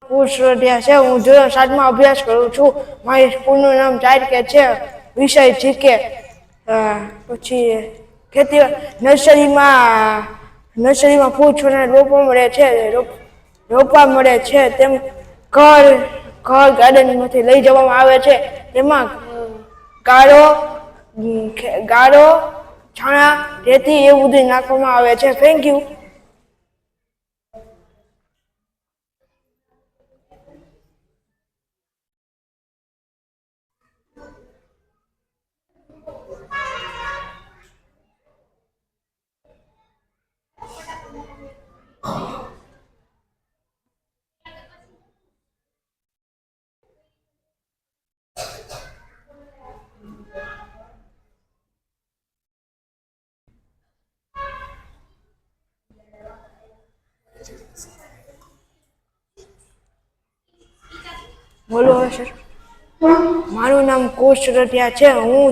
કુશરટિયા છે. હું ધોરણ 7માં અભ્યાસ કરું છું. મારી સ્કૂલનું નામ ચારકે છે. વિષય જીકે. પછી ખેતી નર્સરીમાં ફૂલ છોડના રોપવા મળે છે. તેમ ઘર ગાર્ડનમાંથી લઈ જવામાં આવે છે. તેમાં ગાળો છાણા રેતી એવું બધું નાખવામાં આવે છે. Thank you. બોલો સર. મારું નામ કુશરટિયા છે. હું